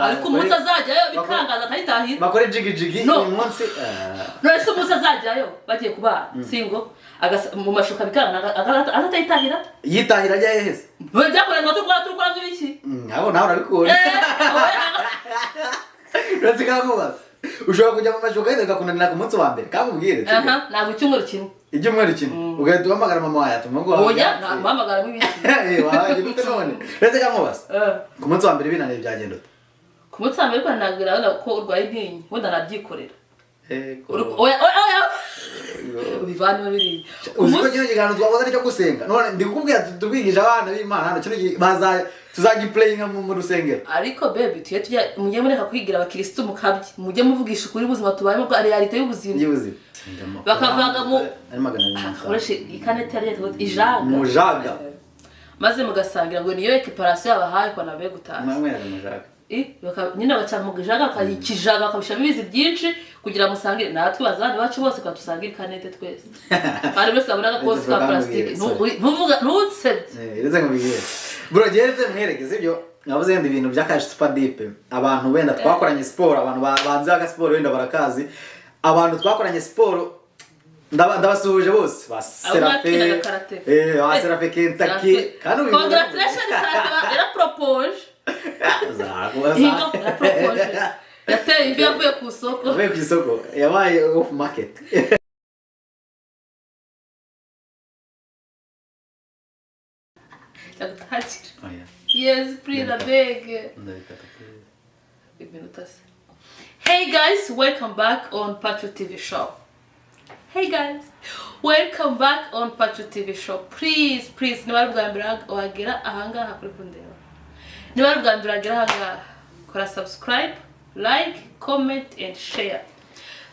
ariko umunsi azajyayo bikangaza atahitahira bakore jigi uyu munsi none se umunsi azajyayo bagiye kubana singo mu mashuka bikanga atahitahira yitahira ajya hehese byakoreye ngo turukora nk'ibiki abo nawe urabikora Rwose kubaza ushobora kujya mu mashuka yenda gakunanira ku munsi wa mbere kamubwire ntabwo icyumweru kimwe ugahita uhamagara mama wawe atuma ngo oya mpamagara nk'ibiki waje gute none Rwose kubaza ku munsi wa mbere binaniye byagenda ute ku munsi wa mbere ko nagira ko urwaye intinyi wenda nabyikorera oya bivana biri uziko cyo gihano twakoze cyo gusenga none ndikubwira tubwigisha abana b'Imana hano cyo tuzagiplayinga mu rusengero ariko baby tujya mujye mureka kwigira abakristo mukabye mujye muvugisha ukuri ubuzima tubayemo bwa realite y'ubuzima bakavuga mu oreshe ikanete yari mujaga maze mugasangira ngo niyo equiparation yabahaye ko nabe gutaha mwamwera mujaga nyine bacamugijaga akayikijaga akabishamo ibizi byinshi kugira musangire natwe bazandi bacu bose kwa tusangira ikanete twese bari bose babonaga kose ka plastique ntuvuga ntutsebye reze ngo bigiye bro gereze mwerekeze ibyo navuze yenda ibintu by'akaje super deep abantu wenda twakoranye sport abantu banze aga sport wenda barakazi abantu twakoranye sport ndabasuhuje bose ba Serafe ba Serafe Kentucky kandi congratulations era propose yateye ibyo yavuye ku isoko yabaye off market yes please a beg hey guys welcome back on Pacho TV show please niba bwambira wagera ahangaha kuri kundeba niba bwambira agera ahangaha kora subscribe like comment and share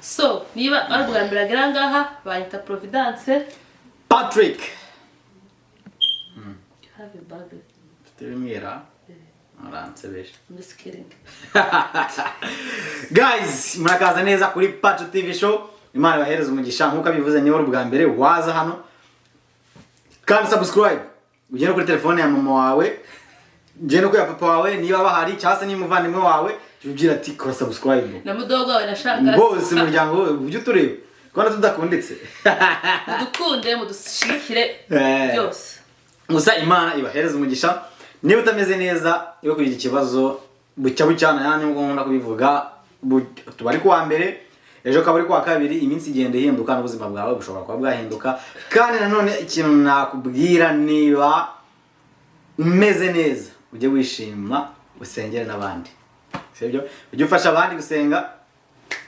so niba bwambira agera ahangaha banyita Providence Patrick have a bag Mira aransebesha I'm just kidding guys murakaza neza kuri Pacho TV show Imana bahereza umugisha nkuko bivuze niba bwa mbere waza hano kandi subscribe ugende kuri telefone ya mama wawe ugende kuri papa wawe niba bahari cyase ni muvandimwe wawe ugira ati kora subscribe na mudogo wawe nashaka bose muryango ujye tureba kwana tudakunditse dukunde mudushikire byose musa Imana ibahereza umugisha niba utameze neza yo kugira ikibazo bucyana yani ngo nkunda kubivuga tubari kuwa mbere ejo kabari kwa kabiri iminsi igende hinduka n'ubuzima bwawe bushobora kuba bwahinduka kandi nanone ikintu nakubwira niba umeze neza ujye wishima usengere nabandi sibyo ujye ufasha abandi gusenga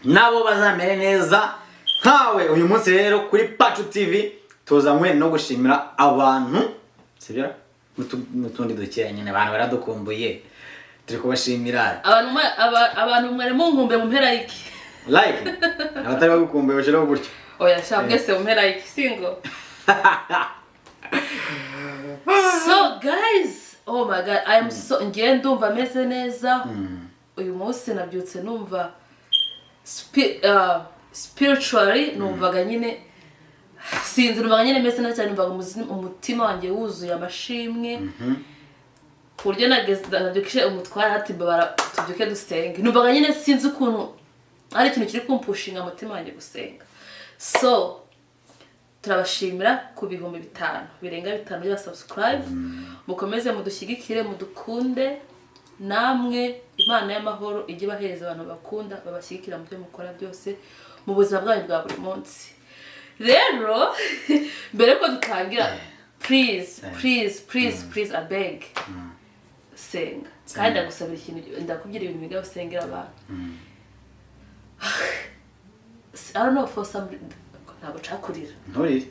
nabo bazamere neza nkawe uyu munsi rero kuri Pacho TV tuzanywe no gushimira abantu sibyo mutundi dukeye nyine abantu baradukumbuye turi kubashimira abantu mwere mu nkumbe mu mpera iki like abatari bagukumbuye bashiraho gutyo oya shabwese mu mpera iki single so guys oh my god I am so ndumva meze neza uyu munsi nabyutse numva spiritually numvaga nyine sinzi numvaga nyine meze neza cyane numvaga umutima wanjye wuzuye amashimwe kuryo nabyukije umutwara ati babara tubyuke dusenge numvaga nyine sinzi ukuntu ari ikintu kiri kumpushinga umutima wanjye gusenga so turabashimira ku bihumbi 5 birenga 5 bya subscribe mukomeze mudushyigikire mudukunde namwe Imana y'amahoro ijye bahereza abantu bakunda babashyigikira mu byo mukora byose mu buzima bwanyu bwa buri munsi rero mbere ko dutangira please I beg senga kandi ndagusabira ikintu ndakubwira ibintu biga usengera abantu I don't know for some ntabwo cakurira nturire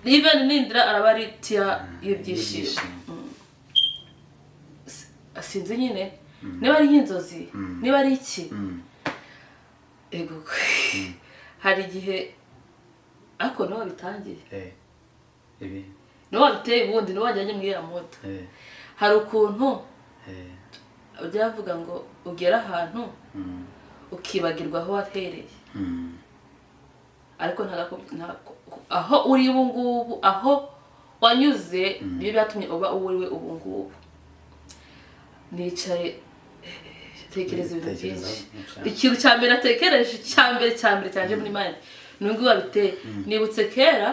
even nindira arabari tia y'ibyishimo asinze nyine niba ari inzozi niba ari iki ego hari igihe ako no bitangiye ibi no biteye ubundi no wajyanye mwira moto hari ukuntu byavuga ngo ugera ahantu ukibagirwa aho watereye ariko aho uri ubu ngubu aho wanyuze niyo byatumye uba uriwe ubu ngubu nicaye tekereza ibintu byinshi ikintu cya mbere natekereje cya mbere cyaje muri mind nubwo babiteye nibutse kera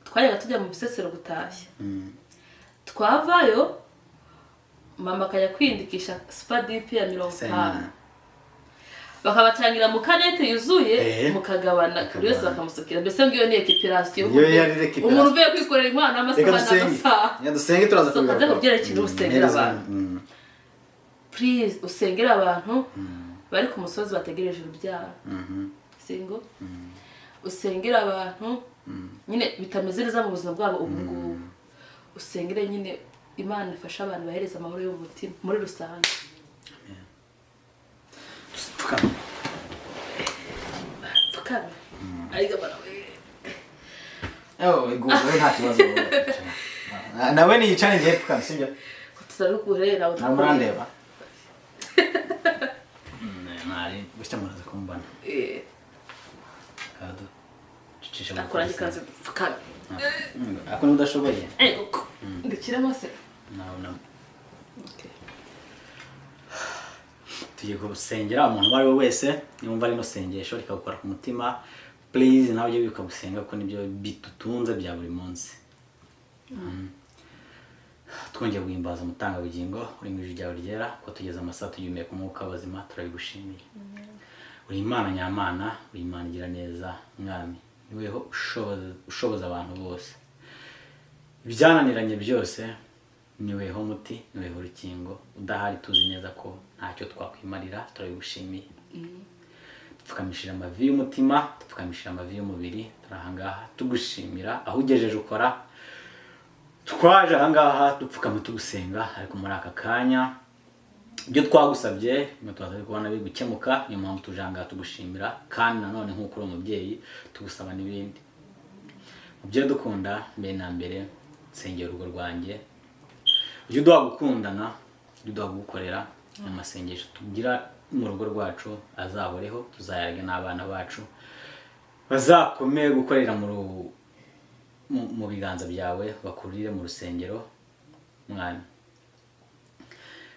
twajyaga tujya mu bisesero gutashya twavayo mama akajya kwiyandikisha spadip ya 50 bakabatangira mu kanete yuzuye mukagabana buri wese bakamusukira mbese ngiyo ni equipiration umuntu uvuye kwikorera impano amasaha n'amasaha dusenge turaza kubivuga ko byerekeye usengera abantu please usengera abantu bari ku musozi bategereje urubyaro singo usengera abantu nyine bitameze neza mu buzima bwabo ubu ngubu usengere nyine Imana ifasha abantu bahereza amahoro y'umutima muri rusange tukana ariko barawe ego nta kibazo nawe ni yicane ngiye tukana sibyo tutari kurera namurandeba nari gushya muraza kumbana kado cicisha akora gikaze tukana ako ndashoboye ndikira mase no okay tugiye gusengera umuntu wari wese yumva ari no sengesho rikagukora ku mutima please nawe ujye wibuka gusenga ko nibyo bitutunze bya buri munsi twongeye guhimbaza umutanga bugingo uri mu ijuru ryawe ryera ko tugeze amasaha tugihumeka umwuka w'abazima turabigushimiye uri Imana nyamana uri Imana igira neza mwami niweho ushoboza abantu bose ibyananiranye byose niweho muti niweho rukingo udahari tuzi neza ko ntacyo twakwimarira turabigushimiye dupfukamishije amavi y'umutima dupfukamishije amavi y'umubiri turahangaha tugushimira aho ugejeje ukora twaje ahangaha dupfukame tugusenga ariko muri aka kanya ibyo twagusabye ngo twazabe kubona bigukemuka niyo mpamvu tujanga tugushimira kandi nanone nk'uko uri umubyeyi tugusaba n'ibindi mubyeyi dukunda mbere na mbere nsengera urugo rwanjye ujye uduha gukundana ujye uduha gukorera mu masengesho tugira mu rugo rwacu azahoreho tuzayarage n'abana bacu bazakomeye gukorera mu biganza byawe bakurire mu rusengero mwana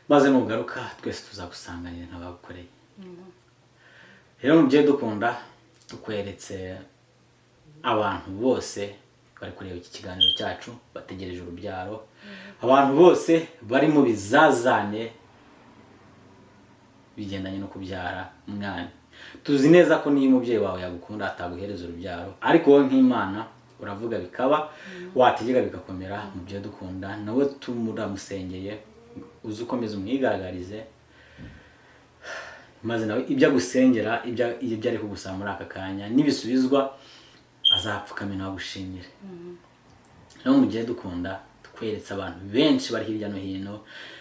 maze nugaruka twese tuzagusanganira n'abagukoreye rero mubyeyi dukunda tukweretse abantu bose bari kureba iki kiganiro cyacu bategereje urubyaro abantu bose bari mu bizazane bigendanye no kubyara mwana tuzi neza ko niyo umubyeyi wawe yagukunda ataguhereza urubyaro ariko wowe nk'Imana uravuga bikaba wategeka bikakomera mubyeyi dukunda nawe tumumusengeye uzi ukomeza umwigaragarize maze nawe ibyo agusengera ibyo ari kugusaba muri aka kanya nibisubizwa azapfukame nawe gushimire no mu gihe dukunda tukweretse abantu benshi bari hirya no hino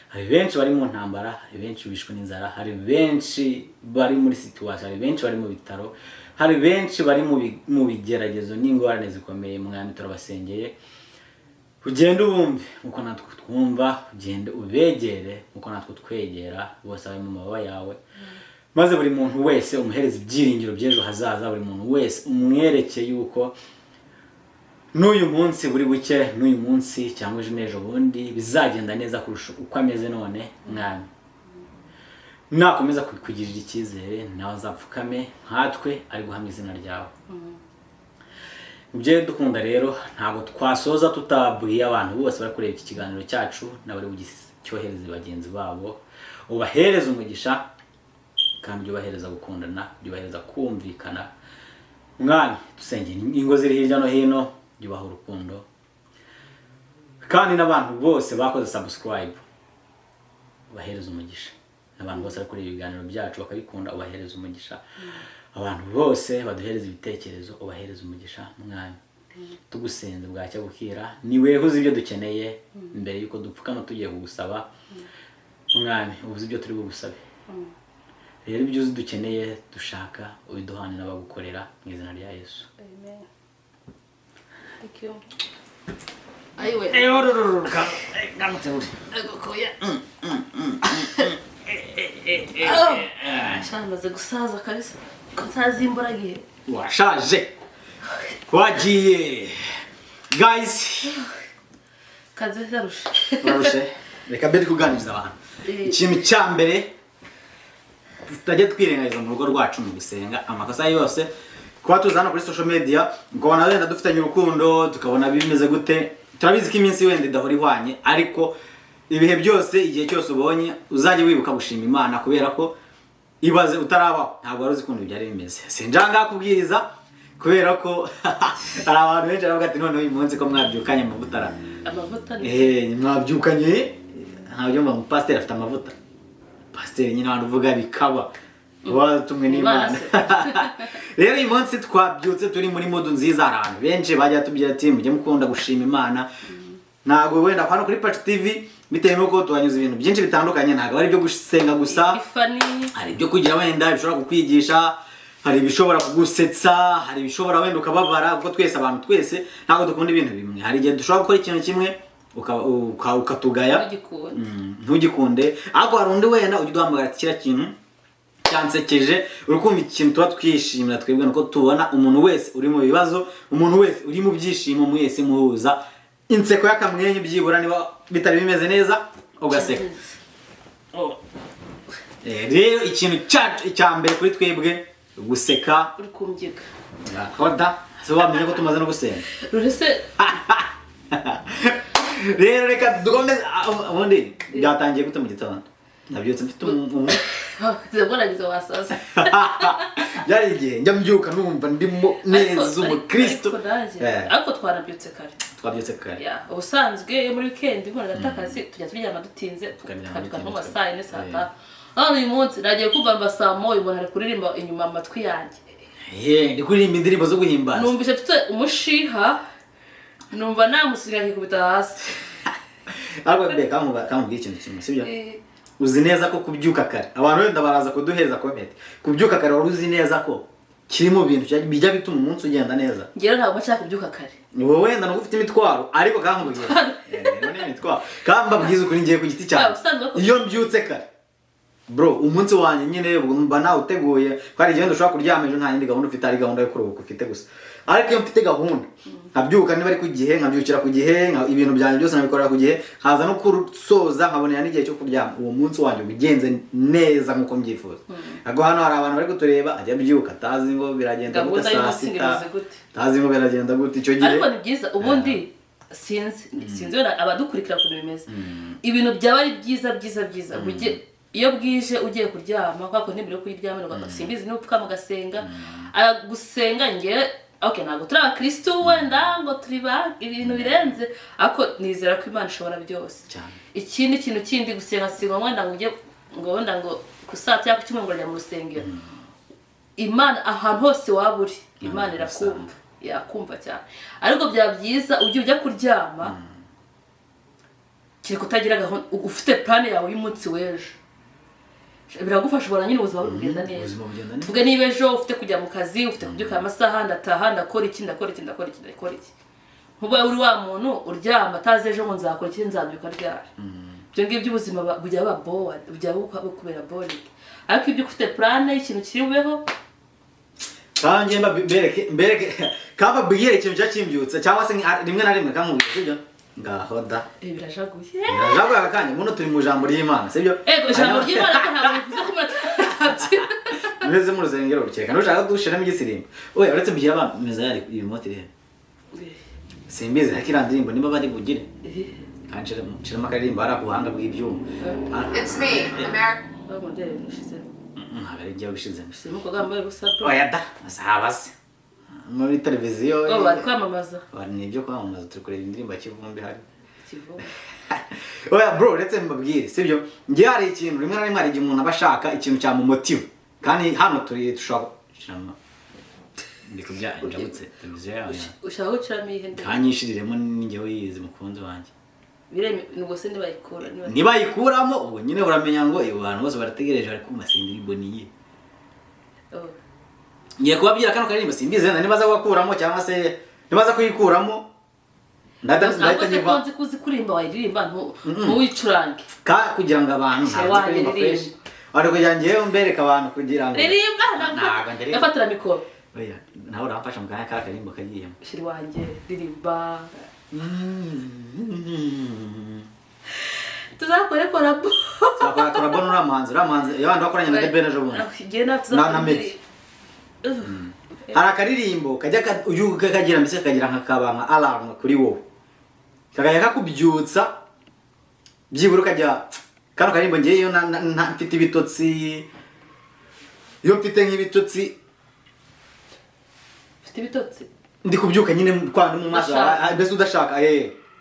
hari benshi bari mu ntambara hari benshi bishwe n'inzara hari benshi bari muri situation hari benshi bari mu bitaro hari benshi bari mu bigeragezo n'ingorane zikomeye mwami turabasengeye ugende ubumve uko natwe twumva ugende ubegere uko natwe twegera bose bari mu mababa yawe maze buri muntu wese umuhereza ibyiringiro by'ejo hazaza buri muntu wese umwereke yuko n'uyu munsi buri buke n'uyu munsi cyangwa ejo n'ejo bundi bizagenda neza kurusha uko ameze none mwami nakomeza kugirira icyizere nawe azapfukame nkatwe ari guhamya izina ryawe mubyeyi dukunda rero ntabwo twasoza tutabwiye abantu bose bari kureba iki kiganiro cyacu n'abari bucyohereze bagenzi babo ubahereza umugisha kandi ubahereza gukundana ubahereza kumvikana mwami dusengera ingo ziri hirya no hino yubaha urukundo kandi n'abantu bose bakoze subscribe ubahereza umugisha abantu bose bari kureba ibiganiro byacu bakabikunda ubahereza umugisha abantu bose baduhereza ibitekerezo ubahereza umugisha mwami tugusenze bwacya bukira niwe uzi ibyo dukeneye mbere yuko dupfukama tugiye kugusaba mwami ubuzi ibyo turi bugusabe rero ibyo uzi dukeneye dushaka ubiduhane n'abagukorera mu izina rya Yesu amen. Thank you. Aiwe gamute uri agokoya shamaze gusaza kabisa gusaza imburagihe washaje wagiye guys kaze zarusha urarushe reka mbere kuganiriza abantu ikintu cya mbere tutajya twirengagiza mu rugo rwacu mu gusenga amakosa yose kuba tuza hano kuri social media ukabona wenda dufitanye urukundo tukabona bimeze gute turabizi ko iminsi wenda idahora ihwanye ariko ibihe byose igihe cyose ubonye uzajya wibuka gushima Imana kubera ko ibaze utarabaho ntabwo wari uzi ukuntu byari bimeze sinjanga kubwiriza kubera ko hari abantu benshi baravuga ati none uyu munsi ko mwabyukanye amavuta mwabyukanye ntabyo mu pastor afite amavuta pastor nyine abantu uvuga bikaba watumwe n'Imana rero uyu munsi twabyutse turi muri modu nziza hari abantu benshi bajya tubwira ati mujye mukunda gushima Imana ntabwo wenda hano kuri Patch TV bitewe nuko tuhanyuze ibintu byinshi bitandukanye ntabwo ari byo gusenga gusa hari ibyo kugira wenda bishobora kukwigisha hari ibishobora kugusetsa hari ibishobora wenda ukababara kuko twese abantu twese ntabwo dukunda ibintu bimwe hari igihe dushobora gukora ikintu kimwe ukatugaya ntugikunde ariko hari undi wenda ujya uduhamagara ati kiriya kintu cyansekeje urukumva ikintu tuba twishimira twebwe nuko tubona umuntu wese uri mu bibazo umuntu wese uri mu byishimo mwese muhuza inseko y'akamwenyu byibura niba bitari bimeze neza ugaseka rero ikintu cya mbere kuri twebwe guseka uri kumbyika hoda so wamenye ko tumaze no gusenga rurese rero reka dukomeze ubundi byatangiye gute mu gitondo nabyutse mfite zeburagize wasaza byari igihe njya mbyuka numva ndimo neza umukristo ariko twarabyutse kare ubusanzwe muri weekend nkora gatakazi tujya turyama dutinze tukabyuka nko saa 4 saa 5 hano uyu munsi nagiye kumva mbasa moyo umuntu ari kuririmba inyuma amatwi yanjye ndi kuririmba indirimbo zo guhimbaza numvise mfite umushiha numva namusiga nkikubita hasi ariko mbe kamubwiye ikintu kimwe sibyo uzi neza ko kubyuka kare abantu wenda baraza kuduheza comment kubyuka kare wari uzi neza ko kiri mu bintu bijya bituma umunsi ugenda neza ngero ntabwo nshaka kubyuka kare ni wowe wenda no ufite imitwaro ariko kamubwiye none imitwaro kambabwiza ukuri ngiye ku giti cyane iyo mbyutse kare bro umunsi wanjye nyine mba nawe uteguye kandi igihe ushobora kuryama ejo nta yindi gahunda ufite ari gahunda yo kuruhuka ufite gusa ariko iyo mfite gahunda nkabyuka niba ari ku gihe nkabyukira ku gihe ibintu byanjye byose nabikorera ku gihe haza no kusoza nkabonera n'igihe cyo kuryama uwo munsi wanjye ubigenze neza nkuko mbyifuza ariko hano hari abantu bari kutureba ajya byuka tazi ngo biragenda gute saa sita tazi ngo biragenda gute icyo gihe ariko ni byiza ubundi sinzi abadukurikira ku bimeze ibintu byaba ari byiza iyo bwije ugiye kuryama kwako ntibiro kuyiryama simbizi n'upfuka mugasenga gusenga ngere okay ntabwo turi abakristo wenda ngo turi ibintu birenze ariko nizera ko Imana ishobora byose ikindi kintu kindi gusenga singo wenda ngo wenda ngo kusata cyangwa kimwe ngo njya mu rusengero Imana ahantu hose waba uri Imana irakumva yakumva cyane ariko bya byiza ujya kuryama kiri kutagira gahunda ufite plan yawe y'umunsi w'ejo biragufasha ubona nyine ubuzima bugenda neza tuvuge niba ejo ufite kujya mu kazi ufite kubyuka amasaha ndataha ndakora iki nkuba uri wa muntu uryama atazi ejo ngo nzakora iki nzabyuka ryari ibyo ngibyo ubuzima bujya buba bored bujya kubera boring ariko ibyo ufite plan y'ikintu kiriweho kandi mbereke kaba bwire ikintu cyakimbyutse cyangwa se rimwe na rimwe kankubye sibyo ngahoda birajaguye akanya muno turi mu jambo ry'Imana sibyo ijambo ry'Imana ko ntabwo bivuze ko muratabye meze mu rusengero rukeka nushaka dushiramo igisirimbo oya uretse bigira abantu meza yari ibimote rero simbize hakira ndirimbo niba bari bugire kanjira kirama karirimbo ara kuhanga bw'ibyuma It's me, America. model nishize ntabari giye bishize simuko gambaye gusapo oya da asabaze muri televiziyo bari kwamamaza bari nibyo kwamamaza turi kureba indirimbo y'ikivumbi hari kivumbi oya bro uretse mbabwire sibyo ngiye hari ikintu rimwe na rimwe hari igihe umuntu abashaka ikintu cya mu motive kandi hano turi dushaka kirama ndikubya njabutse televiziyo yawe ushaka guciramo ihende kanyishiriremo ninjye wiyizi mukunzi wanjye bireme nugo se nibayikuramo ubwo nyine uramenya ngo abantu bose barategereje bari kumasindira iboniye ngiye kubabwira kano karirimbo simbize nibaza gukuramo cyangwa se nibaza kuyikuramo ndahita niba kuzi kurimba wayiririmba ntuwicurange kugira ngo abantu kuririmba fresh ari kugira ngiye mbereka abantu kugira ngo ririmba nafatira mikoro oya nawe uramfasha mu kanya karirimbo kagiyemo shiri wanjye ririmba tuzakore korabo Zakora korabo n'uramanzi yabandi bakoranye na Debene ejo bundi na Medi hari akaririmbo kajya kagira mbese kagira nk'akaba nka alarm kuri wowe kagaya kakubyutsa byibura kajya kano karirimbo ngiye iyo mfite ibitotsi iyo mfite nk'ibitotsi ndi kubyuka nyine kwandi mu maso mbese udashaka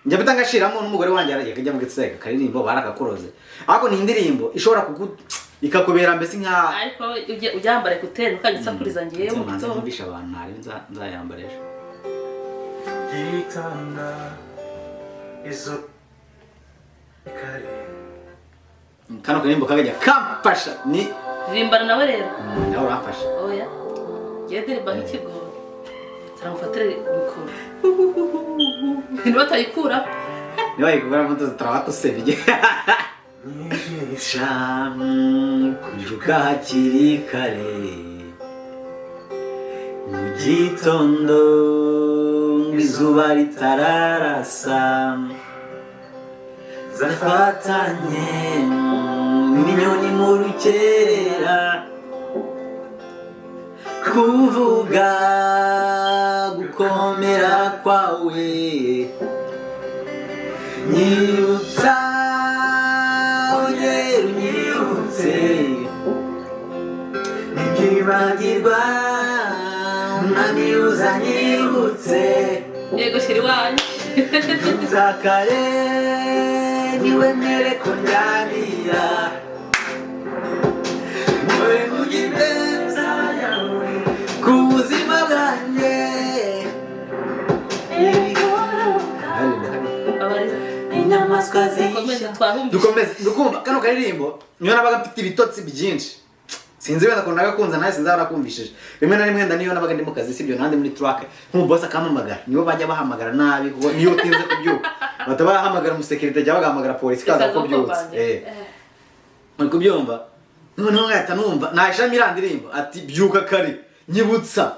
njya bita ngashiramo n'umugore wanjye kajya mu gitseka karirimbo barakakoroze ariko ni indirimbo ishobora ikakubera mbese nka ariko ujyambare kutera ukagitsakuriza ngiye mu gitondo mbisha abantu ntari nzayambaresha gitanda izo kare kano karirimbo kagajya kamfasha ni rimbana nawe rero nawe uramfasha oya yediriba nk'ikigo turamufatire mikoro niba atayikura niba yikugura moto zitaraba tusebye kubyuka hakiri kare mu gitondo izuba ritararasa zafatanye n'inyoni mu rukerera kuvuga gukomera kwawe nyibutsa ongera unyibutse ntibyibagirwa mwami uzanyibutse yego shiri wanyu nzakare niwemere ko ndyamira mwe mugibeza yawe ku buzima bwanjye inyamaswa zisha dukumva kano karirimbo niyo nabaga mfite ibitotsi byinshi sinzi wenda ko nagakunze nawe sinzi arakumvishije rimwe na rimwe nda niyo nabaga ndi mu kazi sibyo nandi muri truck nk'umuboss akampamagara nibo bajya bahamagara nabi kuko niyo utinze kubyuka batabahamagara umusekirite jya bagahamagara polisi kaza kubyutse muri kubyumva noneho ngahita numva nahishamo iriya ndirimbo ati byuka kare nyibutsa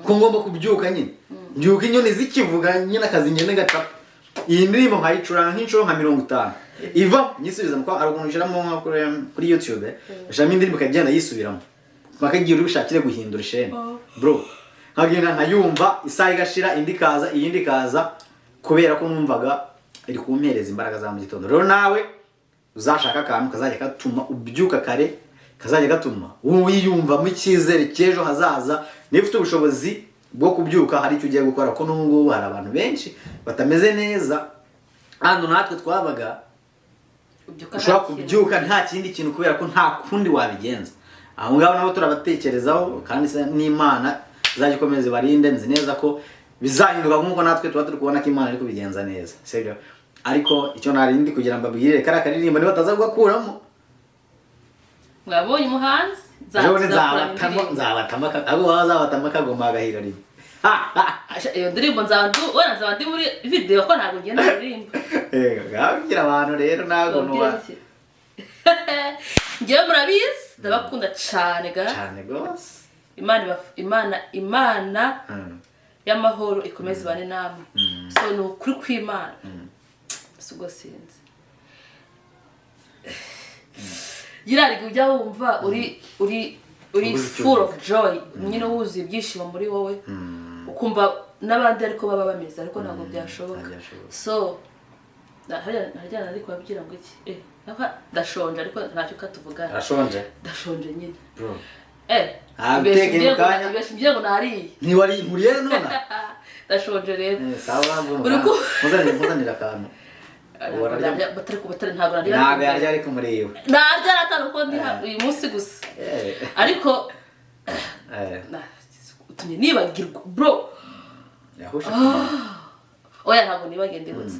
ko ngomba kubyuka nyine byuka inyoni zikivuga nyine akazi ngende ngacapa iyi ndirimbo nkayicuranga nk'inshuro nka 50 iva nyisubiza mko aragunjiramo kuri YouTube bashami indirimbo kagenda yisubiramo bakagira ubishakire guhindura ishene bro nkagenda nkayumva isaha igashira indi kaza iyindi kaza kubera ko numvaga iri kumpereza imbaraga za mu gitondo rero nawe uzashaka akantu kazajya gatuma ubyuka kare kazajya gatuma wiyumva mu cyizere cyejo hazaza nifite ubushobozi bwo kubyuka hari icyo ugiye gukora ko n'ubwo hari abantu benshi batameze neza hano natwe twabaga ushobora kubyuka nta kindi kintu kubera ko nta kundi wabigenza aho ngaho nabo turabatekerezaho kandi n'Imana izajya ikomeza barinde nzi neza ko bizahinduka nk'uko natwe tuba turi kubona ko Imana iri kubigenza neza sibyo ariko icyo narindi kugira ngo mbabwire kara karirimbo niba tazagukuramo mwabonye umuhanzi nzabatama abo bazabatama kagoma gahira rimwe iyo ndirimbo nzaba ndi muri video ko ntabwo ngenda ndirimbo gabwira abantu rero ntago nuba ngiye murabizi ndabakunda cyane gose imana y'amahoro ikomeze bane namwe so ni ukuri kw'Imana sugo sinzi girari ujya wumva uri full of joy nyine wuzuye ibyishimo muri wowe ukumva n'abandi ariko baba bameze ariko ntabwo byashoboka so najyana ariko babwira ngo iki ndashonje ariko ntacyo katuvugana ndashonje nyine abiteke mukanya beshimye ngo nariye ntiwari nkuriye none ndashonje rero sawa muzanira akantu batari ntabwo yarya ariko muriwe narya ataruko ndi uyu munsi gusa ariko utumye nibagirwa bro yahusha oya ntabwo nibagende gutse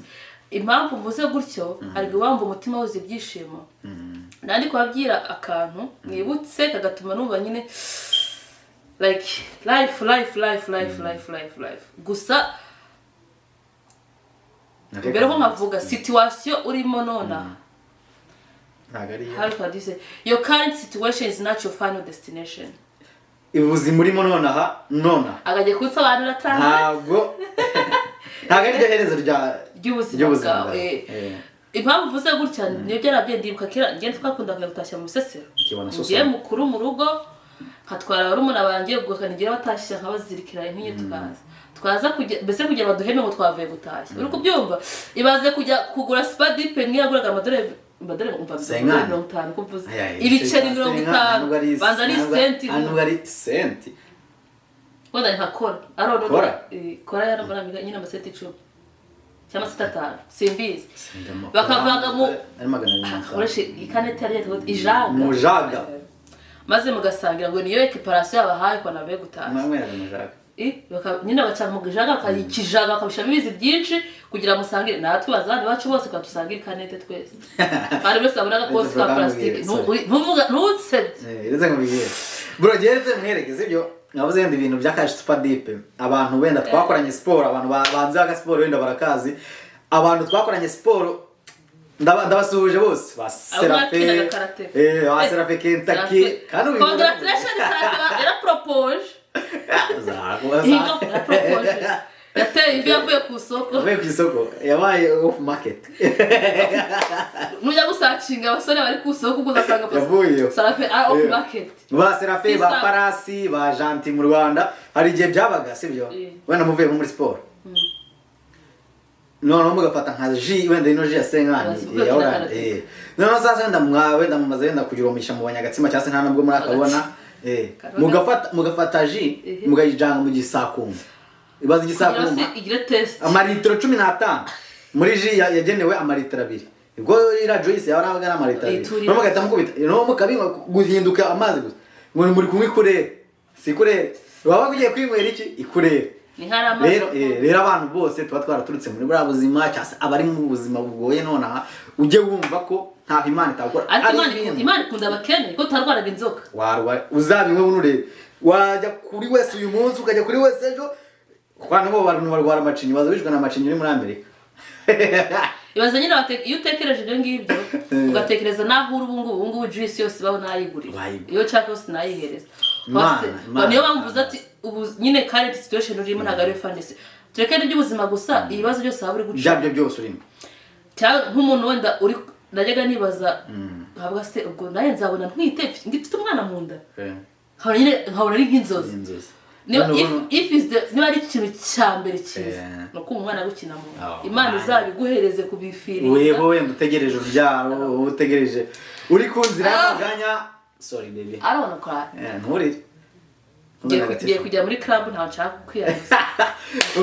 impamvu mvuze gutyo ariko wamva umutima wuze ibyishimo nandi kwabwira akantu mwibutse kagatuma numva nyine like life gusa mbere ko nkavuga situation urimo nona how can you say your current situation is not your final destination ubuzima urimo nona agaje kutsobanura ntabwo ari ryo herezo ry'ubuzima bwawe impamvu uvuze gutya niyo byarabye ndibuka kera ngende twakundaga gutashya mu Bisesero Ukibona soso. ngiye mukuru mu rugo nkatwara barumuna banjye ubwo kanigiye batashya nkabazirikira inkinye twaza kujya mbese kugira baduheme ngo twavuye gutashya uri kubyumva ibaze kujya kugura spadipe mwiyaguraga amadore umva 50 kuvuza ibiceri 50 banza ni senti nubwo ari senti wenda nkakora arone kora yaramuramika nyine amasenti 10 cyangwa se 5 simbizi bakavuga mu ari magana ureshe ikanete yari ijaga mujaga maze mugasangira ngo niyo equiparation yabahaye kwa nabe gutashya mwamwe ari mujaga nyine baca mu gijaga akayikijaga akabishamo ibizi byinshi kugira musangire natwe bazandi bacu bose kwa tusangira ikanete twese ari bese aburaga kose ka plastic ntuvuga ntutsebye ireze nkubwiye bro geretse mwerekeze ibyo navuze ndi ibintu bya cash super deep abantu wenda twakoranye sport abantu banze aga sport wenda barakazi abantu twakoranye sport ndabasuhuje bose baserafe baserafe Kentucky kandi uyu congratulations era propose yateye ibyo yavuye ku isoko yabaye off market nujya gusacinga abasore bari ku isoko uzasanga sarafe off market ba serafe ba parasi ba janti mu Rwanda hari igihe byabaga sibyo wenda muvuye muri sport no mugafata nka ji wenda ino ji ya senkani no sasa wenda mumaze wenda kugira umisha mu banyagatsima cyase nta nabwo muri akabona mugafata ji mugayijanga mu gisakumba ibaza igisakumba amaritiro 15 muri ji yagenewe amaritiro 2 ubwo ira Joyce yarabaga ari amaritiro 2 no mugahita mukubita no mukabinga guhinduka amazi gusa ngo muri kumwe ikurere sikurere waba kugiye kwinywera iki ikurere rero abantu bose tuba twaraturutse muri bwa buzima cyase abari mu buzima bugoye nonaha ujye wumva ko nta Imana itakora Imana ikunda abakene ko tarwaraga inzoka uzabiwe unure wajya kuri wese uyu munsi ukajya kuri wese ejo kwana bo abantu barwara amacinyi bazabishwe na macinyi muri Amerika ibaza nyine iyo utekereje ibyo ngibyo ugatekereza naho uri ubungubu juice yose baho nayigurira iyo cyako sinayihereza niyo bamvuze ati ubu nyine current situation urimo ntago ari fantasy tureke n'iby'ubuzima gusa ibibazo byose waba uri guca byabyo byose urimo cyangwa nk'umuntu wenda uri najyaga nibaza ntabwo se ubwo naye nzabona ntwite ngifite umwana mu nda nkabona ari nk'inzozi niba ari ikintu cya mbere cyiza ni uko umwana gukina mu Imana izabiguhereze kubifirira weho wenda utegereje urubyaro utegereje uri ku nzira y'amaganya sorry baby arabona ko nturi ngiye kujya muri club nta nshaka kwiyariza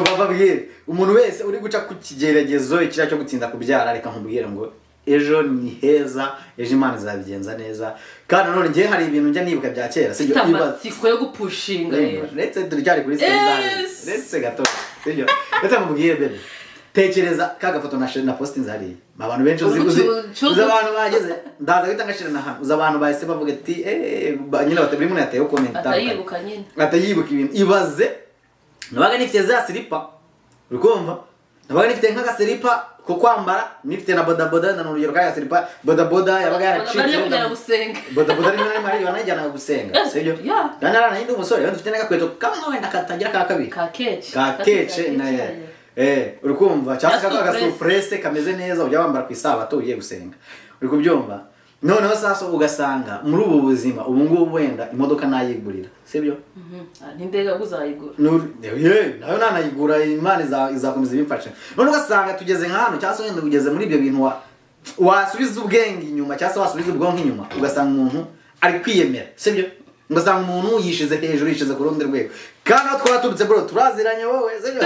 bababwire umuntu wese uri guca ku kigeragezo ikira cyo gutsinda kubyara reka nkubwire ngo ejo ni heza ejo Imana izabigenza neza kandi none ngiye hari ibintu njya nibuka bya kera sibyo ibatsiko yo gupushinga ndetse turyari kuri stage ndetse gato sibyo ndetse mubwiye bebe tekereza kaga foto na posting zari abantu benshi uzi abantu bageze ndaza gita ngashira na hano uzi abantu bahise bavuga ati nyine batabiri mun yateye comment atayibuka nyine atayibuka ibintu ibaze nabaga nifite za slipa urukumva nabaga nifite nk'aka slipa ko kwambara nifite na bodaboda na urugero kaya slipa bodaboda yabaga yaracitse bodaboda rimwe na rimwe ari yanajyana gusenga sibyo kandi arana yindi umusore yandufite n'agakweto kamwe wenda katagira ka kabiri ka kece na urukumva cyangwa kaka surprise kameze neza ujya wambara ku isabato ugiye gusenga uri kubyumva noneho sasa ugasanga muri ubu buzima ubu ngubu wenda imodoka nayigurira sibyo n'indega guzayigura nayo nanayigura Imana izakomeza ibimfasha none ugasanga tugeze nk'ahantu cyangwa wenda ugeze muri ibyo bintu wasubiza ubwenge inyuma cyangwa wasubiza ubwonko inyuma ugasanga umuntu ari kwiyemera sibyo ugasanga umuntu yishize hejuru yishize ku rundi rwego kandi aho twaraturutse bro turaziranye wowe sibyo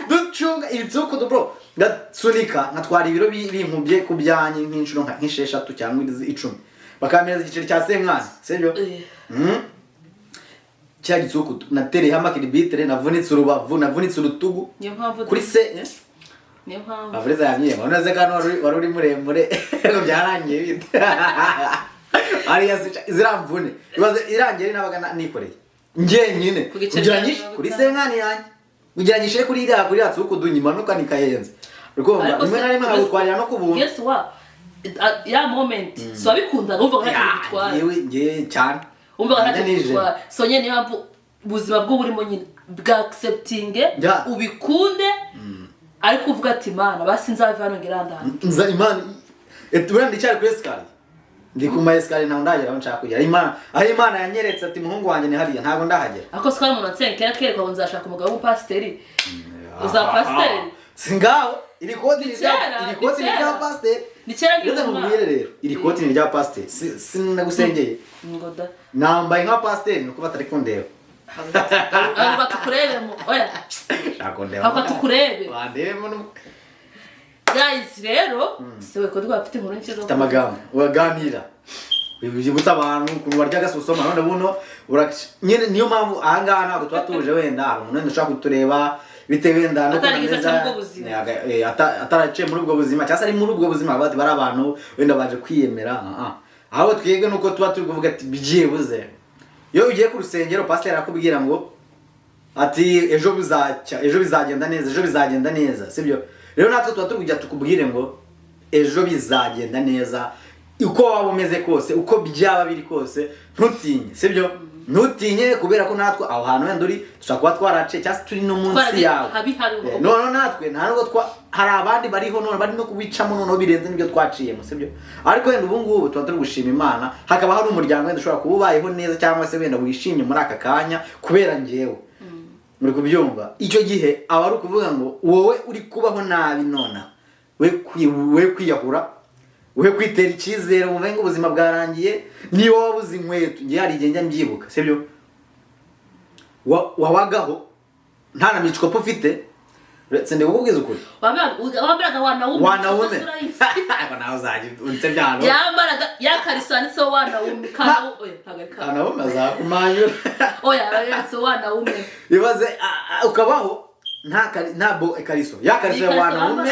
ducunga ibitsuko bro ngasunika nkatwara ibiro binkubye ku byanye nk'inshuro nk'esheshatu cyangwa 10 bakamereza igiceri cya senkani sibyo cya gitsuko natereye hamakiri bitere navunitse urubavu navunitse urutugu kuri se niyo mpamvu Avreza yamye banoze kandi wari uri muremure byarangiye bite ariya ziramvune ibaze irangiye nabaga nikoreye ngenyine kugiranyisha kuri senkani yanjye kugiranyishe kuri iriya tsuko dunyimanuka nikayenze rukumva rimwe na rimwe ngutwarira no kubuntu yes wa ya moment so abikunda numva ko bitwara yewe nge cyane umva ko bitwara so nyene mpamvu ubuzima bwo burimo nyine bwa accepting ubikunde ariko uvuga ati Imana basi nzava hano ngirandana nza Imana wenda ndicyari kuri escalier ndi ku ma escalier ntago ndagera aho nshaka kugera Imana yanyeretse ati muhungu wanjye ni hariya ntago ndahagera ako sikora umuntu atsenkera kereka ngo nzashaka umugabo w'umupasiteri uzapasiteri singaho iri koti ni rya pasiteri ni kera ngeze mubwire rero iri koti ni rya pasiteri sinagusengeye ngoda nambaye nka pasiteri nuko batari kundeba abo batukurebe mu oya shakondeba abo batukurebe bandemo guys rero sewe ko twafite inkuru nshyizo amagambo uraganira bibutsa abantu ukuntu barya gasusoma none buno nyine niyo mpamvu ahangaha ntabwo tuba tuje wenda hari umuntu ushaka kutureba bitewe wenda no ataraciye muri ubwo buzima cyangwa se ari muri ubwo buzima bati bari abantu wenda baje kwiyemera aho twebwe nuko tuba turi kuvuga ati byibuze iyo ugiye ku rusengero pasiteri arakubwira ngo ati ejo bizagenda neza sibyo rero natwe tuba turi kujya tukubwire ngo ejo bizagenda neza uko waba umeze kose uko byaba biri kose ntutinye sibyo ntutinye kubera ko natwe aho hantu wenda uri dushaka kuba twaraciye cyangwa se turi no munsi yawe none natwe nta nubwo hari abandi bariho none bari no kubicamo noneho birenze n'ibyo twaciyemo sibyo ariko wenda ubu ngubu tuba turi gushima Imana hakaba hari umuryango wenda ushobora kuba ubayeho neza cyangwa se wenda wishimye muri aka kanya kubera njyewe muri kubyumva icyo gihe aba ari ukuvuga ngo wowe uri kubaho nabi nona we kwiyahura we kwitera icyizere wumva ngo ubuzima bwarangiye niba wabuze inkweto ngiye hari igihe njya mbyibuka sibyo wawagaho nta na micikopo ufite uretse ndi kukubwiza ukuri wambaraga wanawume nawe uzajya unse byano yambaraga yakariso anditseho wanawume kanawume azakumanyura oya yanditseho wanawume bibaze ukabaho nta kariso yakariso ya wanawume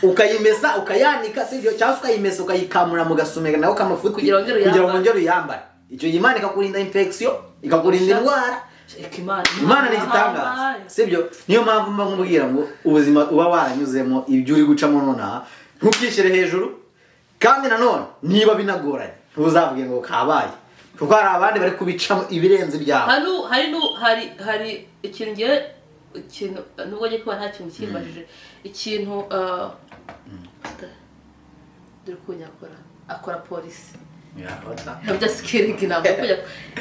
ukayimesa ukayanika sibyo cyangwa ukayimesa ukayikamura mu gasumega nawe kamafuti kugira ngo ngero uyambare icyo Imana ikakurinda infection ikakurinda indwara Imana ni igitangaza sibyo niyo mpamvu mba nkubwira ngo ubuzima uba waranyuzemo ibyo uri gucamo nonaha ntukishyire hejuru kandi nanone niba binagoranye ntuzavuge ngo kabaye kuko hari abandi bari kubicamo ibirenze byabo hari ikintu nubwo ngiye kuba nta kintu kimbajije ikintu dore kunyakora akora polisi nabyo sikirigi ntabwo kujya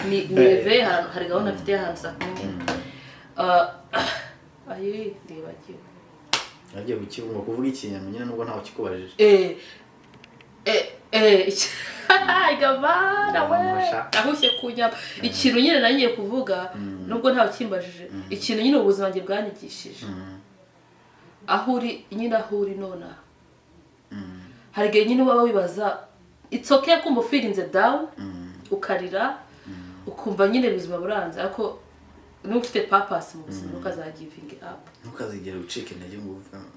ni neve hari gahunda afite ahantu saa kumi ayi ndibagiwe nagiye gukibunga kuvuga ikintu nyine nubwo ntawe kikubajije igabana we ahushye kunyama ikintu nyine nagiye kuvuga nubwo ntawe kimbajije ikintu nyine ubuzima bwanjye bwanyigishije aho uri nona hari igihe nyine waba wibaza it's okay kumva feeling down ukarira ukumva nyine ubuzima buranze ariko nuko ufite purpose mu buzima ntukazagiving up ntukazigere ucika intege ngo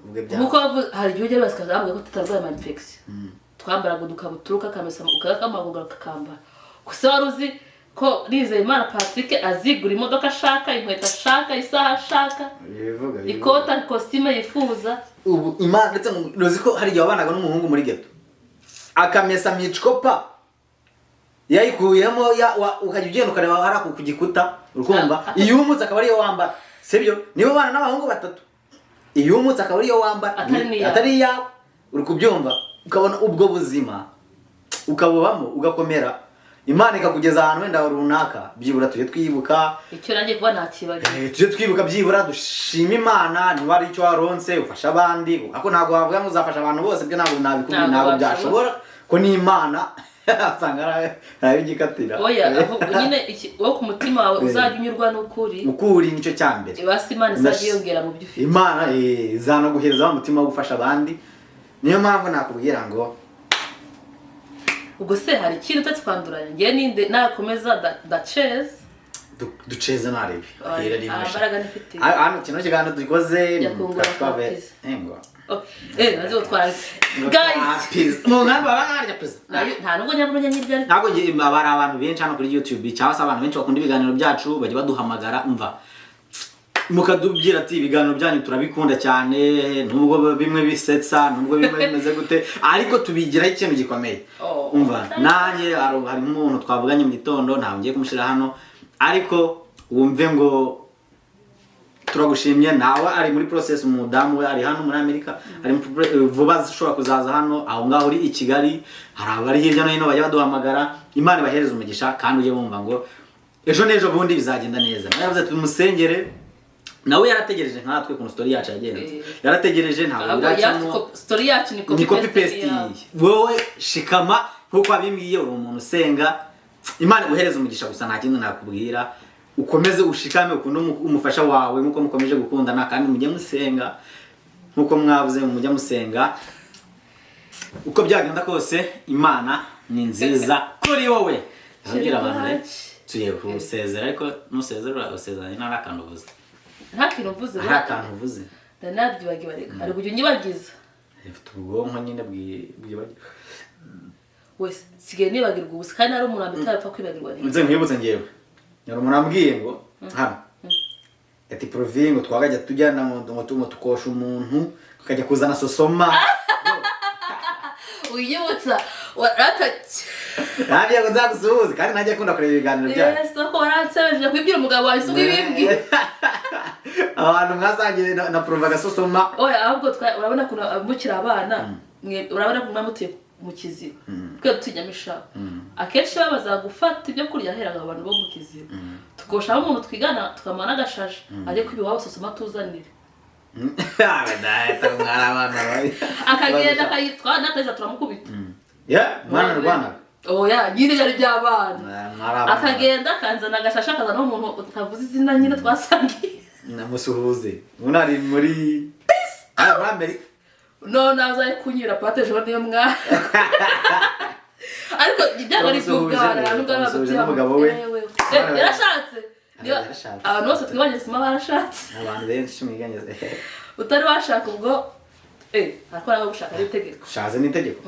uvuge bya nkuko hari igihe ujya baskazavuga ko tutarwaye ama infection twambaraga dukabuturuka kamesa ukakamaguga kakambara gusa waruzi ko Nizeye Imana Patrick azigura imodoka ashaka inkweto ashaka isaha ashaka ikota costume yifuza ubu Imana ndetse uzi ko hari igihe abanaga n'umuhungu muri ghetto akamesa micikopa yayikuyemo ukajya ugenda ukareba hari ku gikuta urukumva iyo umutse akaba ariyo wambara sibyo nibo bana n'abahungu batatu iyo umutse akaba ariyo wambara atari yawe uri kubyumva ukabona ubwo buzima ukabubamo ugakomera Imana ikakugeza ahantu wenda runaka byibura tuje twibuka icyo nanjye kuba nakibagiye tuje twibuka byibura dushima Imana niba ari icyo waronse ufasha abandi ako ntago wavuga ngo uzafasha abantu bose byo ntabwo nabikubwira ntabwo byashobora ko ni Imana asanga arabigikatira oya nyine wo ku mutima wawe uzajya unyurwa n'ukuri nicyo cyambere basi Imana izagiyongera mu byo ufite Imana izana guhereza umutima wo gufasha abandi niyo mpamvu nakubwira ngo ubwo se hari ikintu utatswanduranya ngiye ninde nakomeza duceze narebi ahera rimwe ambaraga nifite hano kino kiganiro dukoze twave nazo twara guys mu ngamba baharya pesa nta nubwo nyabunya nyirya ntago abari abantu benshi hano kuri YouTube cyangwa se abantu benshi bakunda ibiganiro byacu bajye baduhamagara umva mukadubwira ati ibiganiro byanyu turabikunda cyane nubwo bimwe bisetsa nubwo bimwe bimeze gute ariko tubigira ikintu gikomeye umva nanjye hari umuntu twavuganye mu gitondo ntabwo ngiye kumushyira hano ariko wumve ngo turagushimye nawe ari muri process umudamu we ari hano muri Amerika ari vuba zishobora kuzaza hano aho ngaho uri i Kigali hari abari hirya no hino bajya baduhamagara Imana ibahereza umugisha kandi uje bumva ngo ejo nejo bundi bizagenda neza naravuze tumusengere nawe yarategereje nkatwe ku story yacu yagenze yarategereje ntabwo biracamo story yacu ni copy paste wowe shikama nkuko abimbwiye uri umuntu usenga Imana iguhereza umugisha gusa nta kindi nakubwira ukomeze ushikame ukundo umufasha wawe nkuko mukomeje gukundana kandi mujye musenga nkuko mwavuze mujye musenga uko byagenda kose Imana ni nziza kuri wowe nabwira abantu tugiye gusezera ariko nusezera usezeranye n'akantu uvuze nta kintu uvuze nta kantu uvuze ndanabyibagiye bareka ari kujya unyibagiza ifite ubwonko nyine bwibagiwe wese sigaye nibagirwa ubusa kandi ari umuntu ambitapfa kwibagirwa nze nkwibutse ngewe yari umuntu ambwiye ngo hano ati provingo twagajya tujyana mu tukosha umuntu akajya kuzana sosoma uyibutsa warataki ntabyo ngo nzagusuhuze kandi najya akunda kureba ibiganiro byawe yes ko waransebeje kwibwira umugabo wawe suko ibibwi abantu mwasangiye na provaga sosoma oya ahubwo urabona kuna mukira abana urabona kuma mutuye mu kiziba twe tunyamisha akenshi babaza gufata ibyo kurya heraga abantu bo mu kiziba tukosha umuntu twigana tukamana agashaje ajye kwibiwabo sosoma tuzanire akagenda akayitwa nateza turamukubita mwana rwana oya nyine yari by'abana akagenda kanzana agashasha akazana umuntu utavuze izina nyine twasangiye namusuhuze unari muri Amerika no naza kunyira pate jone yo mwa ariko ibyago ari kubwara nubwo n'umugabo we yarashatse abantu bose twibanye sima barashatse abantu benshi mwiganyeze utari washaka ubwo akora gushaka itegeko shaze n'itegeko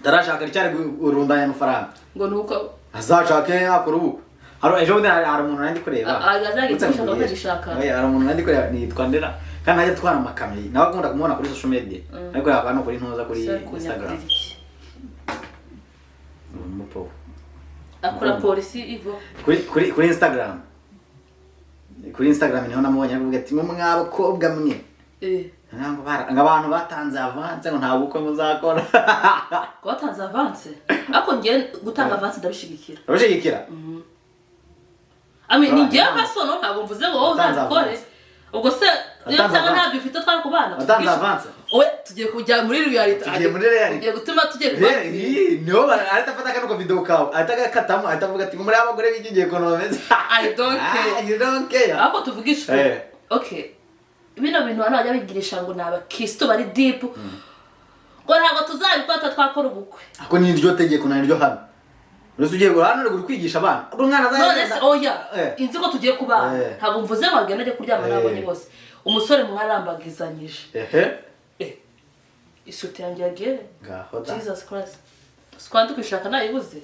tarashaka cyari urundanya amafaranga ngo nuko azashake akora ubu hari ejo hari umuntu nandi kureba azagishaka hari umuntu nandi kureba nitwa Ndera kandi najya twara amakamera nawe akunda kumubona kuri social media ariko yakana kuri ntuza kuri Instagram umupo akora polisi ivo kuri Instagram niho namubonye avuga ati mwabakobwa mwe abantu batanze avance ngo nta bukwe muzakora ko batanze avance ako ngiye gutanga avance ndabishigikira ni ngiye pasono ntabwo mvuze ngo wowe uzakore ubwo se iyo cyangwa ntabyo ufite twari kubana batanze avance owe tugiye kujya muri reality tugiye gutuma tugiye kubana niho arita afata kano video kawe atagakatamo atavuga ati muri abagore bigiye konomeza I don't care ako tuvugisha okay bino bintu hano bajya bigirisha ngo n'abakristo bari deep ngo ntabwo tuzabikora twakora ubukwe ako ni iryo tegeko na iryo hano Rusu ugiye hano uri kwigisha abana umwana azagenda oya inzi ko tugiye kubana ntabwo mvuze ngo agende ajye kuryama nabonye bose umusore mwarambagizanyije isuti yanjye yagiye Jesus Christ Squandu kwishaka nayibuze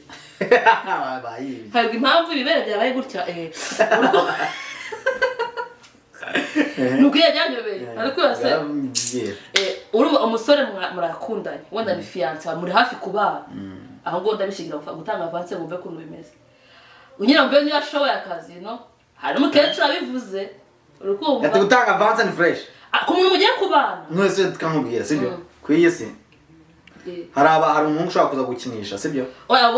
hari impamvu ibibere byabaye gutya nugiye byanyobeye ariko yose uri umusore murakundanye wenda ni fiance muri hafi kubana aho ngo ndabishigira gutanga avance ngumve kuntu bimeze unyira mve niba show y'akazi no hari umukecuru abivuze urukumva ati gutanga avance ni fresh ku muntu mugiye kubana mwese tukamubwira sibyo kwiye se hari umuntu ushaka kuza gukinisha sibyo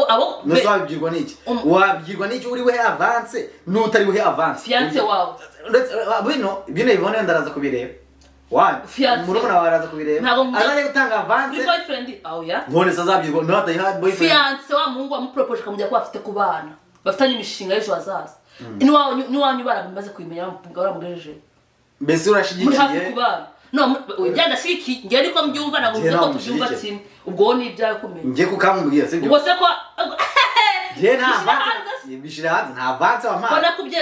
abo nose wabyirwa n'iki wabyirwa n'iki uri we avance n'utari we avance fiance wawe bino ibone ndaraza kubireba murumuna wawe araza kubireba azaje gutanga avance boyfriend ya none sazabyirwa not a hard boyfriend fiance wa mungu amupropose kamujya ko afite kubana bafitanye imishinga y'ejo hazaza ni wanyu barabimaze kwimenya baramugejeje mbese urashigikiye no byandashiki ngiye ariko mbyumva ntabwo mvuze ko tubyumva kimwe ubwo ni ibyawe kumenya ngiye kukamubwira sibyo ubwo se ko ngiye nta avance bishira hanze nta avance wa mama kona kubye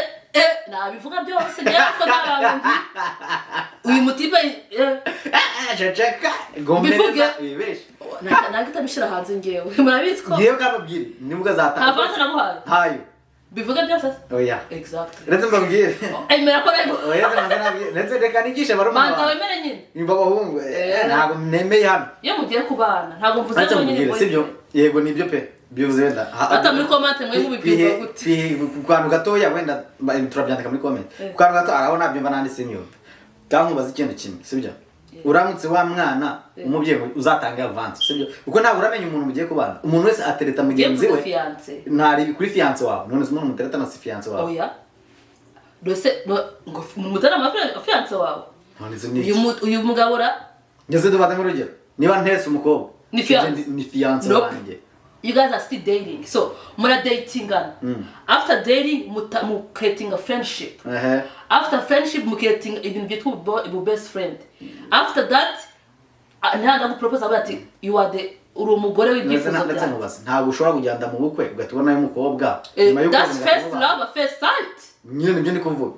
nabivuga byose ngiye ko nabawe uyu mutipe ceceka gombeza ibeshe nagita bishira hanze ngewe murabizi ko ngiye kababwira nibuga zatanga avance namuhaye hayo bivuga byose oya exactly retse mbabwire emera ko rego oya retse reka nigishe baruma manza wemere nyine imva bahungu ntabwo nemeye hano iyo mugiye kubana ntabwo mvuze ko nyine sibyo yego nibyo pe bivuze wenda ata muri comment mwe mubibyumva gute kwantu gatoya wenda turabyandika muri comment kwantu gato araho nabyumva nanditse imyumva kankubaza ikintu kimwe sibyo uramutse wa mwana umubyeyi uzatanga avance sibyo uko ntabwo uramenye umuntu mugiye kubana umuntu wese atereta mugenzi we ntari kuri fiance wawe none umuntu mutereta na fiance wawe oya dose ngo mutana amafiance wawe uyu mugabo ra ngeze dufata nk'urugero niba ntese umukobwa ni fiance wanjye you guys are still dating so mura dating after dating mu creating a friendship after friendship mu creating ibintu byitwa best friend after that nta propose abati you are the uri umugore w'ibyifuzo byawe ntabwo ushobora kujyanda mu bukwe ugatubona y'umukobwa that's first love at first sight nyine nibyo ndi kuvuga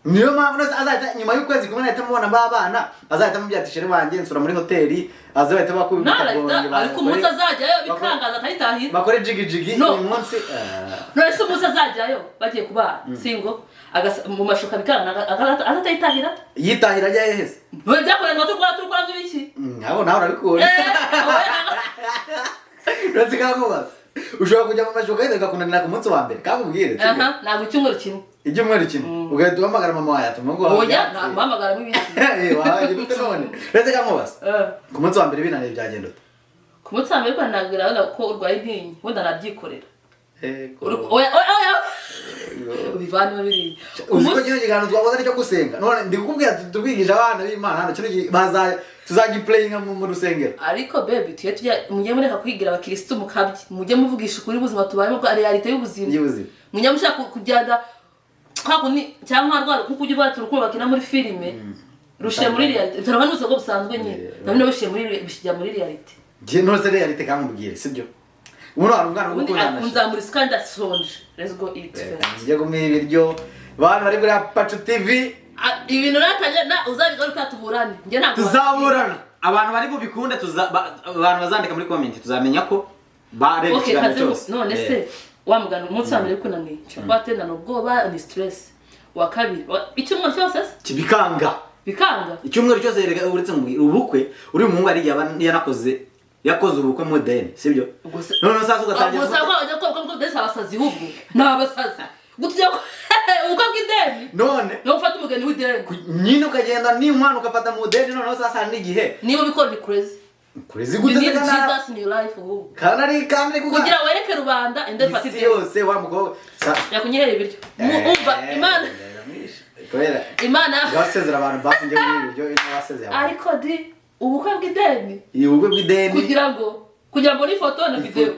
niyo mpamvu azahita nyuma y'ukwezi kumwe nahita mubona babana azahita mubyatishere banjye nsura muri hoteli azahita bakubita bonge ariko umunsi azajyayo bikangaza atahitahira bakore jigi uyu munsi none se umunsi azajyayo bagiye kubana singo mu mashuka bikanga atahitahira yitahira ajya hehese none byakoreye ngo turukora n'ibiki nabo nawe urabikora uretse kamubaza ushobora kujya mu mashuka yenda ugakundanira ku munsi wa mbere kakubwire ntabwo icyumweru kimwe icyumweru kimwe ugahita uhamagara mama wawe atuma ngo oya ntamuhamagara n'ibiki wahaye gute none uretse kamubaza ku munsi wa mbere binaniye byagenda ute ku munsi wa mbere ntabwira ko urwaye intinyi wenda nabyikorera oya ubivanye biriya uziko kino kiganiro twakoze nicyo gusenga none ndi kukubwira tubwigisha abana b'Imana hano kino tuzagiplayinga mu rusengero ariko baby tujya mujye mureka kwigira abakristo mukabye mujye muvugisha ukuri ubuzima tubayemo ko realite y'ubuzima mujye mushaka kujyada kwakuni cyangwa rwara kuko ujye bwatira urukundo bakina muri filime rushe muri realite turabona ubuzima bwo busanzwe nyine nabone bushiye muri bishijya muri realite je no se realite kamubwire sibyo umuntu ari umwana wo gukundana nzamuri skanda sonje let's go eat first ngiye kumira ibiryo bantu bari kuri Pacu TV ibintu natanye na uzabigaruka tuburane nge ntabwo tuzaburana abantu bari bubikunde abantu bazandika muri comment tuzamenya ko barebye cyane cyose none se wamugana umunsi wa mbere kunaniye cyatenda no bwoba ni stress wa kabiri icyumweru cyose kibikanga icyumweru cyose uretse mu ubukwe uri umuhungu ari yakoze ubukwe modern sibyo none sasa ugatangira gusa ko desa abasazi hubwo nabasazi gutya uko bw'ideni none no ufata umugeni w'ideni nyine ukagenda ni umwana ukafata modern none sasa ni gihe niba bikora ni crazy gute kana Jesus in your life ubu kanari kamere kugira wereke rubanda ende fati yose wa mukobwa yakunyerera ibiryo umva Imana gasezera abantu basinje muri ibiryo n'abasezera ariko di ubukwe bw'ideni ubukwe bw'ideni kugira ngo ni foto na video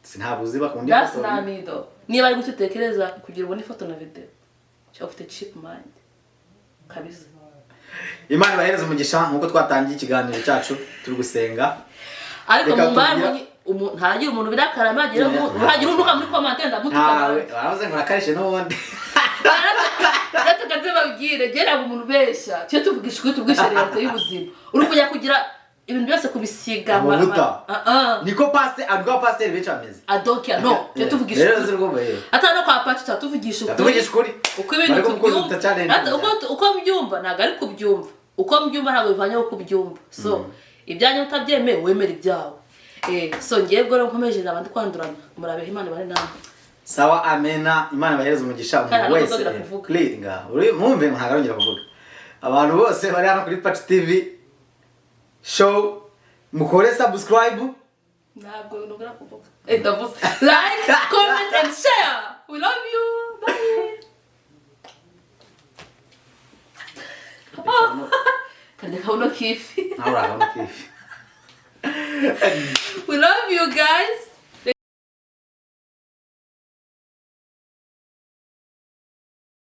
sinabuzi bakunda that's not me though niba ari gutekereza kugira ngo ni foto na video cyo ufite cheap mind kabisa Imana bahereza umugisha nkuko twatangiye ikiganiro cyacu turi gusenga ariko mu mbari ntagira umuntu birakarama agira unuka muri comment ndamutuka baravuze ngo nakarishe n'ubundi Ratukaze babwire gera umuntu besha cyo tuvugisha kuri tubwisha realite y'ubuzima uri kujya kugira ibintu byose kubisiga niko pastor benshi ameze adokia no cyo tuvugisha rero zirugombaye atano kwa patch tuvugisha ukuri uko ibintu tubyumva uko mbyumva naga ari kubyumva uko mbyumva ntabwo bivanye uko byumva so ibyanyu utabyemeye wemera ibyawe so ngiye bwo nkomeje nabandi kwandurana murabe Imana bari namwe sawa amena Imana bahereza umugisha umuntu wese klinga uri mumve ntagarongera kuvuga abantu bose bari hano kuri Pacu TV show mukore subscribe ntabwo nongera kuvuga ndavuze like comment and share we love you bye Kanda kauno kifi alright kifi we love you guys